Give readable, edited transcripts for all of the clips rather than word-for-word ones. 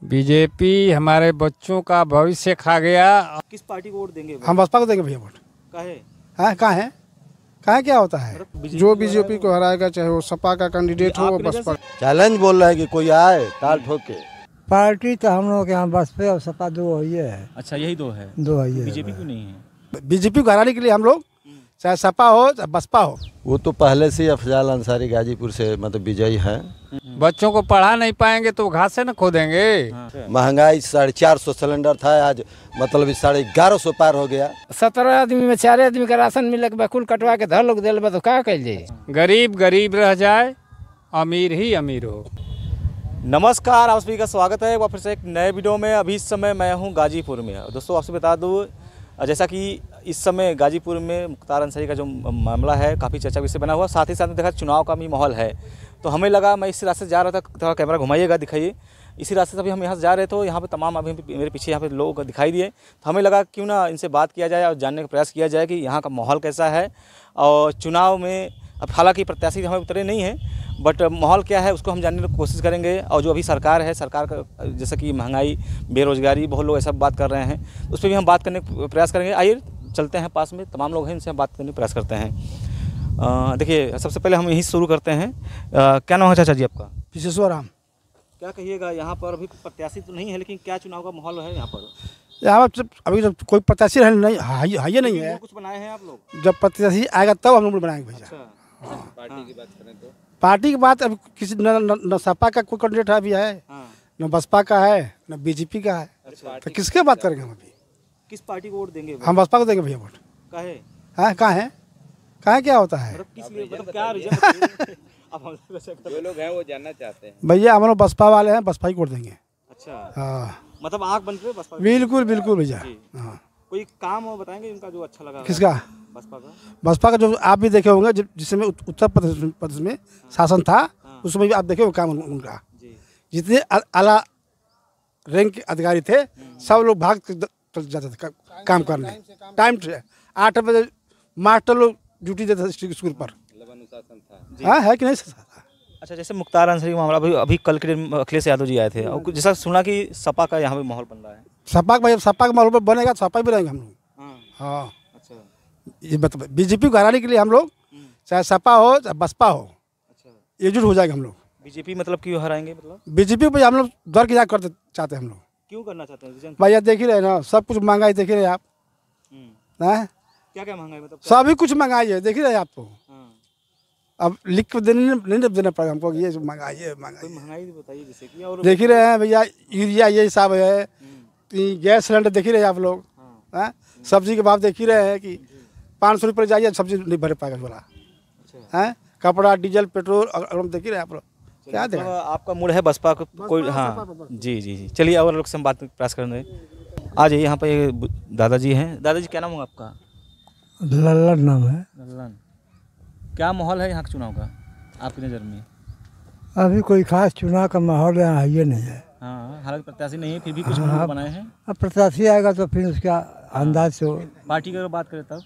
BJP हमारे बच्चों का भविष्य खा गया। किस पार्टी को वोट देंगे? हम बसपा को देंगे भैया वोट। काहे? हाँ कहाँ है, कहाँ क्या होता है? जो बीजेपी को हराएगा, चाहे वो सपा का कैंडिडेट हो, वो बसपा। चैलेंज बोल रहा है कि कोई आए ताल ठोक के। पार्टी तो हम लोग के यहाँ बसपा और सपा दो ही है। अच्छा, यही दो है। दो है। बीजेपी क्यों नहीं है? बीजेपी को हराने के लिए हम लोग, चाहे सपा हो चाहे बसपा हो। वो तो पहले से ही अफजाल अंसारी गाजीपुर से मतलब विजयी हैं। बच्चों को पढ़ा नहीं पाएंगे तो घास से न खोदेंगे। महंगाई 450 सिलेंडर था, आज मतलब 1150 पार हो गया। 17 आदमी में 4 आदमी का राशन मिले के कुल कटवा के धर लोग दिल तो क्या कहिए? गरीब गरीब रह जाए, अमीर ही अमीर हो। नमस्कार, आप सभी का स्वागत है एक बार फिर से एक नए वीडियो में। अभी इस समय मैं हूं गाजीपुर में। दोस्तों आपसे बता दूं, जैसा कि इस समय गाजीपुर में मुख्तार अंसारी का जो मामला है काफ़ी चर्चा विषय बना हुआ, साथ ही साथ देखा चुनाव का भी माहौल है। तो हमें लगा, मैं इस रास्ते से जा रहा था, थोड़ा कैमरा घुमाइएगा, दिखाइए। इसी रास्ते से अभी हम यहाँ से जा रहे थे, यहाँ पे तमाम अभी मेरे पीछे यहाँ पे लोग दिखाई दिए। तो हमें लगा क्यों ना इनसे बात किया जाए और जानने का प्रयास किया जाए कि यहाँ का माहौल कैसा है। और चुनाव में अब हालांकि प्रत्याशी हमें उतरे नहीं हैं, बट माहौल क्या है उसको हम जानने की कोशिश करेंगे। और जो अभी सरकार है, सरकार का जैसा कि महंगाई, बेरोजगारी, बहुत लोग ऐसा बात कर रहे हैं, उस पर भी हम बात करने का प्रयास करेंगे। आइए चलते हैं, पास में तमाम लोग हैं, इनसे हम बात करने का प्रयास करते हैं। देखिए, सबसे पहले हम यही शुरू करते हैं। क्या नाम है चाचा जी आपका? विशेश्वर राम। क्या कहिएगा, यहाँ पर अभी प्रत्याशी तो नहीं है, लेकिन क्या चुनाव का माहौल है यहाँ पर? यहाँ पर अभी तो कोई प्रत्याशी नहीं है, नहीं है। कुछ बनाए हैं आप लोग? जब प्रत्याशी आएगा तब हम लोग बनाएंगे भैया। अच्छा, पार्टी की बात करें तो पार्टी की बात अभी किसी न सपा का कोई कैंडिडेट अभी है, न बसपा का है, न बीजेपी का है। तो किसके बात करेंगे हम अभी? किस पार्टी को वोट देंगे? हम बसपा को देंगे भैया वोट। काहे? हाँ कहाँ है, कहाँ क्या होता है? किस लिए, मतलब क्या रीजन? जो लोग हैं वो जानना चाहते हैं। भैया हम लोग बसपा वाले हैं, बसपा ही वोट देंगे। अच्छा, हाँ मतलब आँख बन रहे बसपा? बिल्कुल बिल्कुल भैया। हाँ, कोई काम वो बताएंगे इनका जो अच्छा लगा? किसका? बसपा का। बसपा का जो आप भी देखे होंगे, जिसमें उत्तर प्रदेश में शासन था, उसमें भी आप देखे होंगे काम उनका। जितने आला रैंक के अधिकारी थे, सब लोग भाग चल जाते थे काम करने। टाइम 8 बजे मास्टर लोग ड्यूटी देते थे स्कूल पर। हाँ है कि नहीं? अच्छा, जैसे मुख्तार अंसारी का मामला, अभी कल के दिन अखिलेश यादव जी आए थे, और जैसा सुना कि सपा का यहाँ पे माहौल बन रहा है। सपा का माहौल पर बनेगा, सपा भी रहेंगे हम लोग। हाँ, अच्छा, ये मतलब बीजेपी को हराने के लिए हम लोग, चाहे सपा हो चाहे बसपा हो, एकजुट हो जाएंगे हम लोग। बीजेपी मतलब क्यों हराएंगे? मतलब बीजेपी पे हम लोग दर की करते चाहते हैं हम लोग। क्यों करना चाहते हैं भैया? देख ही रहे ना, सब कुछ महंगाई देख ही रहे आप। क्या क्या महंगाई? मतलब सभी कुछ महंगाई है, देख ही रहे आप तो। अब लिख के नहीं देना पड़ेगा हमको, ये महंगाई है, महंगाई बताइए जैसे कि। और देख ही रहे हैं भैया, यूरिया ये हिसाब है, गैस सिलेंडर देख ही रहे हैं आप लोग। सब्जी के भाव देख ही रहे हैं कि 500 रुपये जाइए, सब्जी नहीं भर पाएगा बोला है। कपड़ा, डीजल, पेट्रोल, और हम देख ही रहे हैं आप लोग। क्या देख आपका मूड है बसपा को कोई? हाँ जी जी जी, चलिए और लोग से हम बात प्रयास करने। आ जाइए, यहाँ पे दादाजी हैं। दादाजी क्या नाम होगा आपका? लल्लन नाम है। लल्लन। क्या माहौल है यहाँ के चुनाव का आपकी नज़र में? अभी कोई खास चुनाव का माहौल यहाँ है नहीं है। हाँ, हालांकि प्रत्याशी नहीं है, फिर भी कुछ बनाए हैं। अब प्रत्याशी आएगा तो फिर उसका अंदाज से। पार्टी की अगर बात करें तब?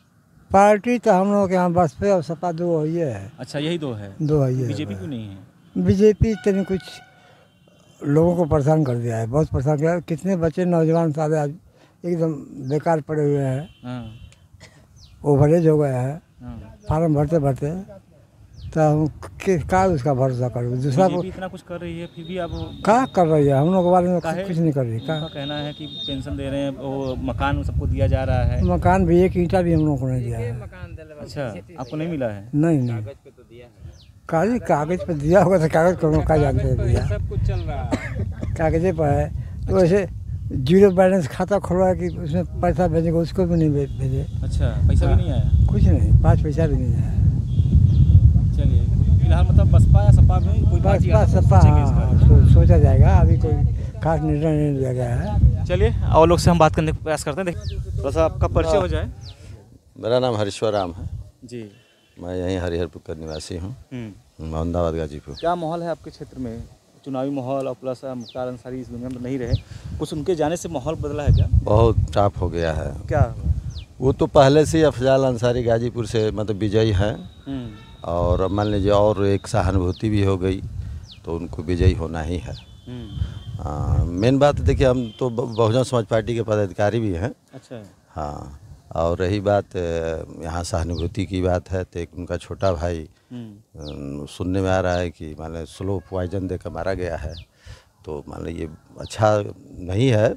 पार्टी तो हम लोग के यहाँ बसपा और सपा दो ही है। अच्छा, यही दो है। दो है। बीजेपी क्यों नहीं है? बीजेपी इतने कुछ लोगों को परेशान कर दिया है, बहुत परेशान किया। कितने बच्चे नौजवान सारे आज एकदम बेकार पड़े हुए हैं, ओवरेज हो गया है, फार्म भरते भरते। तो हम क्या उसका भरोसा करो? दूसरा को इतना कुछ कर रही है, फिर भी आप क्या कर रही है? हम लोग के बारे में कुछ नहीं कर रही। क्या कहना है कि पेंशन दे रहे हैं, वो मकान सबको दिया जा रहा है। मकान भी, एक ईंटा भी हम लोग को नहीं दिया है। अच्छा, आपको नहीं मिला है? नहीं, कागज पे दिया होगा तो कागज को क्या जानते हैं भैया, सब कुछ चल रहा है कागजे पर है। तो वैसे 0 बैलेंस खाता खुलवा कि उसमें पैसा भेजेगा, उसको भी नहीं भेजे। अच्छा, पैसा भी नहीं आया? कुछ नहीं, 5 पैसा भी नहीं आया। चलिए, फिलहाल मतलब बसपा या सपा में कोई पार्टी? बसपा सपा सोचा जाएगा, अभी कोई खास निर्णय नहीं लिया गया है। चलिए और लोग से हम बात करने का प्रयास करते हैं। थोड़ा सा आपका परिचय हो जाए। मेरा नाम हरीश्वर राम है जी। मैं यहीं हरिहरपुर का निवासी हूँ, मोहम्मदाबाद गाजीपुर। क्या माहौल है आपके क्षेत्र में, चुनावी माहौल? और प्लस मुख्तार अंसारी इस दुनिया में नहीं रहे, कुछ उनके जाने से माहौल बदला है क्या? बहुत टफ हो गया है। क्या? वो तो पहले से ही अफजाल अंसारी गाजीपुर से मतलब विजयी हैं, और मान लीजिए और एक सहानुभूति भी हो गई तो उनको विजयी होना ही है। मेन बात देखिए, हम तो बहुजन समाज पार्टी के पदाधिकारी भी हैं। अच्छा। हाँ, और रही बात यहाँ सहानुभूति की बात है, तो एक उनका छोटा भाई सुनने में आ रहा है कि मान स्लो पॉइजन देकर मारा गया है। तो मान लो ये अच्छा नहीं है,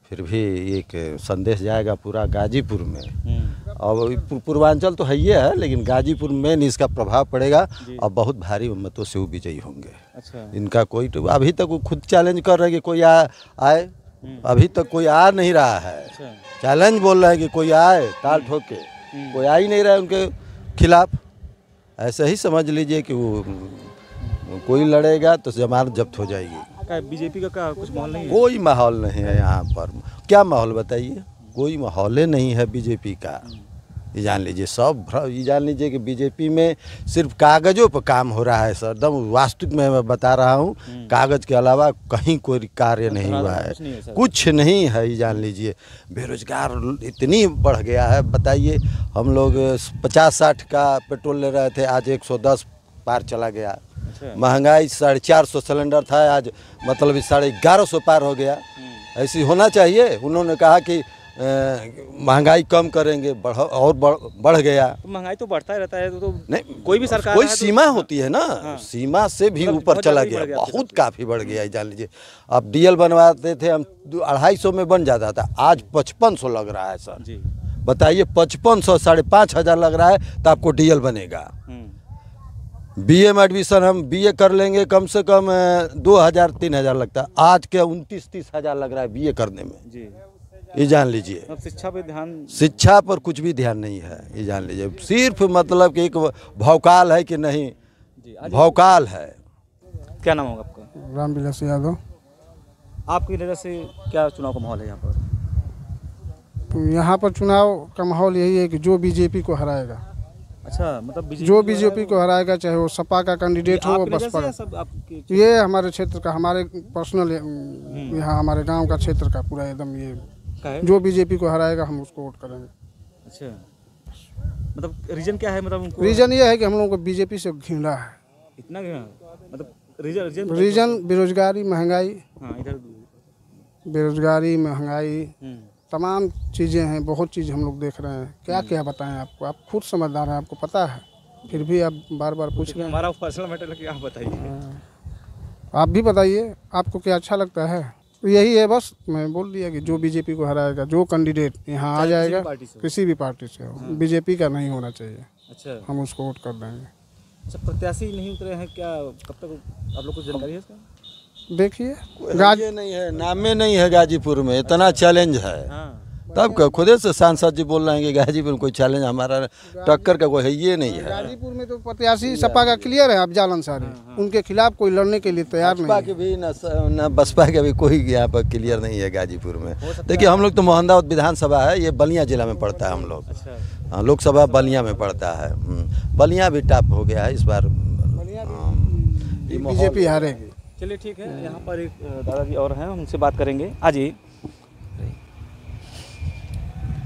फिर भी एक संदेश जाएगा पूरा गाजीपुर में। और पूर्वांचल तो है ही है, लेकिन गाजीपुर में इसका प्रभाव पड़ेगा और बहुत भारी मतों से वो विजयी होंगे। अच्छा। इनका कोई तो अभी तक वो खुद चैलेंज कर रहे हैं कि कोई आए, अभी तक कोई आ नहीं रहा है। अच्छा। चैलेंज बोल रहे हैं कि कोई आए ताल ठोक के, कोई आ ही नहीं रहा है उनके खिलाफ। ऐसे ही समझ लीजिए कि वो कोई लड़ेगा तो जमानत जब्त हो जाएगी। बीजेपी का क्या कुछ माहौल नहीं है? कोई माहौल नहीं है यहाँ पर। क्या माहौल बताइए? कोई माहौल ही नहीं है बीजेपी का। ये जान लीजिए, सब ये जान लीजिए कि बीजेपी में सिर्फ कागजों पर काम हो रहा है सर। एकदम वास्तविक में मैं बता रहा हूँ, कागज के अलावा कहीं कोई कार्य नहीं हुआ है, कुछ नहीं है। ये जान लीजिए, बेरोजगार इतनी बढ़ गया है, बताइए। हम लोग 50-60 का पेट्रोल ले रहे थे, आज 110 पार चला गया। महंगाई 450 सिलेंडर था, आज मतलब 1150 पार हो गया। ऐसी होना चाहिए। उन्होंने कहा कि महंगाई कम करेंगे, बढ़ गया। तो महंगाई तो बढ़ता ही रहता है, तो नहीं, कोई भी सरकार कोई तो सीमा होती है ना। हाँ। सीमा से भी मतलब ऊपर चला गया, बहुत काफ़ी बढ़ गया। जान लीजिए, अब डीएल बनवाते थे हम 250 में बन जाता था, आज 5500 लग रहा है सर जी। बताइए, 5500 5,500 लग रहा है तो आपको डीएल बनेगा। बीए में एडमिशन हम बीए कर लेंगे, कम से कम 2,000-3,000 लगता है। आज के 29-30 हज़ार लग रहा है बीए करने में जी। ये जान लीजिए। अब शिक्षा पे ध्यान, शिक्षा पर कुछ भी ध्यान नहीं है। ये जान लीजिए, सिर्फ मतलब कि एक भौकाल है कि नहीं, भौकाल है। क्या नाम होगा आपका? रामविलास यादव। आपकी नज़र से क्या चुनाव का माहौल है यहाँ पर? तो यहाँ पर चुनाव का माहौल यही है कि जो बीजेपी को हराएगा। अच्छा, मतलब जो बीजेपी को हराएगा, चाहे वो सपा का कैंडिडेट हो, बसपा का। ये हमारे क्षेत्र का, हमारे पर्सनल यहाँ हमारे गांव का क्षेत्र का पूरा एकदम ये, जो बीजेपी को हराएगा हम उसको वोट करेंगे। अच्छा, मतलब रीजन क्या है? मतलब रीजन ये है कि हम लोगों को बीजेपी से घृणा है। इतना घृणा? मतलब रीजन बेरोजगारी, महंगाई। हाँ, इधर बेरोजगारी, महंगाई, तमाम चीज़ें हैं, बहुत चीज़ हम लोग देख रहे हैं। क्या क्या बताएं आपको? आप खुद समझदार हैं, आपको पता है, फिर भी आप बार बार पूछ रहे हैं। हमारा पर्सनल मैटर है कि आप बताइए। आप भी बताइए, आपको क्या अच्छा लगता है? तो यही है, बस मैं बोल दिया कि जो बीजेपी को हराएगा, जो कैंडिडेट यहाँ आ जाएगा, किसी भी पार्टी से हो, बीजेपी का नहीं होना चाहिए। अच्छा, हम उसको वोट कर देंगे। अच्छा, प्रत्याशी नहीं उतरे हैं क्या? कब तक आप लोग को जानकारी है इसका? देखिए, ये नहीं है, नामे नहीं है गाजीपुर में, इतना चैलेंज है। हाँ। तब खुद से सांसद जी बोल रहे हैं कि गाजीपुर में कोई चैलेंज हमारा टक्कर का कोई है ये नहीं है। गाजीपुर में तो प्रत्याशी सपा का क्लियर है, अफजाल अंसारी। उनके खिलाफ कोई लड़ने के लिए तैयार नहीं है। के भी न बसपा के भी कोई यहाँ पर क्लियर नहीं है गाजीपुर में। देखिए, हम लोग तो मोहनदाबाद विधानसभा है, ये बलिया जिला में पड़ता है। हम लोग लोकसभा बलिया में पड़ता है। बलिया भी टॉप हो गया है इस बार, बीजेपी हारेगी। चलिए ठीक है, यहाँ पर एक दादाजी और हैं, उनसे बात करेंगे। जी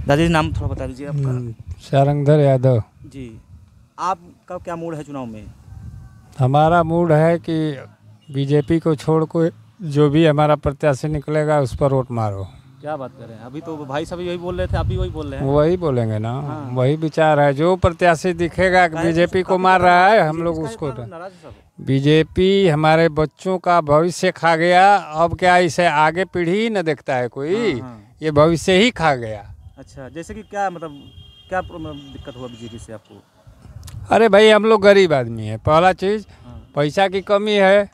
दादाजी, नाम थोड़ा बता दीजिए आपका। सारंगधर यादव जी। आपका क्या मूड है चुनाव में? हमारा मूड है कि बीजेपी को छोड़ को जो भी हमारा प्रत्याशी निकलेगा उस पर वोट मारो। क्या बात कर रहे हैं? अभी तो भाई साहब यही बोल रहे थे, आप भी वही बोल रहे हैं। वही बोलेंगे ना। हाँ। वही विचार है, जो प्रत्याशी दिखेगा बीजेपी को मार रहा है, हम लोग उसको। बीजेपी हमारे बच्चों का भविष्य खा गया। अब क्या इसे आगे पीढ़ी न देखता है कोई? ये भविष्य ही खा गया। अच्छा, जैसे कि क्या मतलब क्या दिक्कत हुआ बीजेपी से आपको? अरे भाई, हम लोग गरीब आदमी है। पहला चीज़, पैसा की कमी है।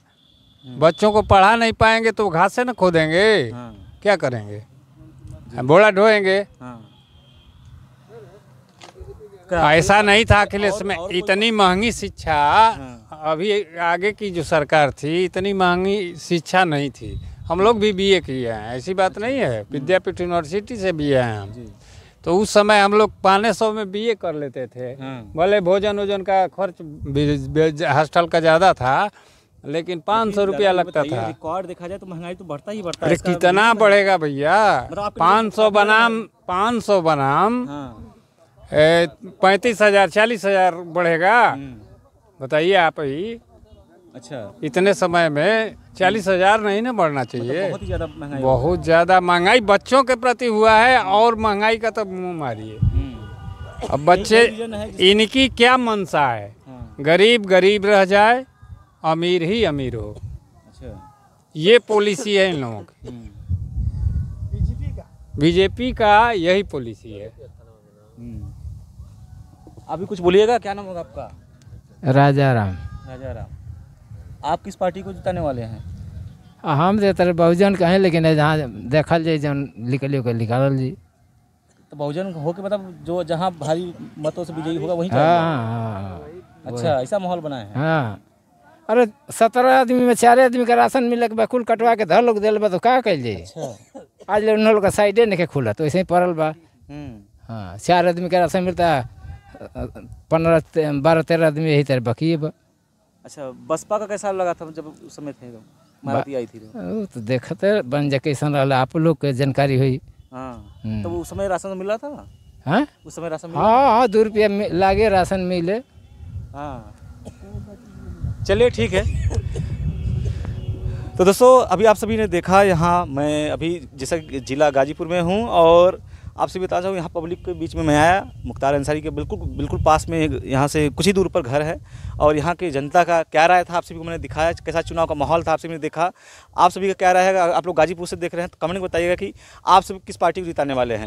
बच्चों को पढ़ा नहीं पाएंगे तो घास से न खोदेंगे। क्या करेंगे? बोड़ा ढोएंगे। ऐसा नहीं था अखिलेश में इतनी महंगी शिक्षा। अभी आगे की जो सरकार थी, इतनी महंगी शिक्षा नहीं थी। हम लोग भी बीए किए हैं, ऐसी बात नहीं है। विद्यापीठ यूनिवर्सिटी से बीए हैं हम। तो उस समय हम लोग 500 में बीए कर लेते थे। भले भोजन वोजन का खर्च हॉस्टल का ज़्यादा था, लेकिन 500 रुपया लगता था। रिकॉर्ड देखा जाए तो महंगाई तो बढ़ता ही बढ़ता है। अरे कितना बढ़ेगा भैया? 500 बनाम 35,000 40,000 बढ़ेगा। बताइए आप ही। अच्छा, इतने समय में 40,000 नहीं ना बढ़ना चाहिए। बहुत ही ज़्यादा महंगाई। बहुत ज़्यादा महंगाई बच्चों के प्रति हुआ है और महंगाई का तो मुँह मारिए। अब बच्चे इनकी क्या मंशा है, गरीब गरीब रह जाए, अमीर ही अमीर हो। अच्छा, ये पॉलिसी है इन लोगों की, बीजेपी का यही पॉलिसी है। अभी कुछ बोलिएगा, क्या नाम होगा आपका? राजा राम। राजा राम, आप किस पार्टी को जिताने वाले हैं? हम तो तरह बहुजन कहें, लेकिन जहाँ देखल जाए जौन निकलियो के निकालल जी। तो बहुजन हो के मतलब जो जहाँ भारी मतों से विजयी होगा वहीं हाँ करेंगे? हाँ अच्छा, ऐसा माहौल बना है। हाँ। अरे 17 आदमी में 4 आदमी का राशन मिले के कुल कटवा के धर लोग दिल बा तो का कल जाए। आज ले उन लोग का साइडे नहीं खुला तो ऐसे ही पड़ल बा। हाँ, 4 आदमी का राशन मिलता, 12-13 आदमी यही तरह बाकी है बा। अच्छा, बसपा का कैसा लगा था जब उस समय थे, मायावती आई थी? वो तो देखते बन जा कैसन रहा, आप लोग के जानकारी हुई। हाँ, तो उस समय राशन मिल रहा था? हाँ, उस समय राशन हाँ 2 रुपया लागे राशन मिले। हाँ, चलिए ठीक है। तो दोस्तों, अभी आप सभी ने देखा, यहाँ मैं अभी जैसा ज़िला गाजीपुर में हूँ और आपसे बता दूँ, यहाँ पब्लिक के बीच में मैं आया। मुख्तार अंसारी के बिल्कुल पास में यहाँ से कुछ ही दूर पर घर है और यहाँ की जनता का क्या राय था आप सभी को मैंने दिखाया, कैसा चुनाव का माहौल था आप सभी ने देखा। आप सभी का क्या राय है? आप लोग गाजीपुर से देख रहे हैं तो कमेंट में बताइएगा कि आप सभी किस पार्टी को जिताने वाले हैं।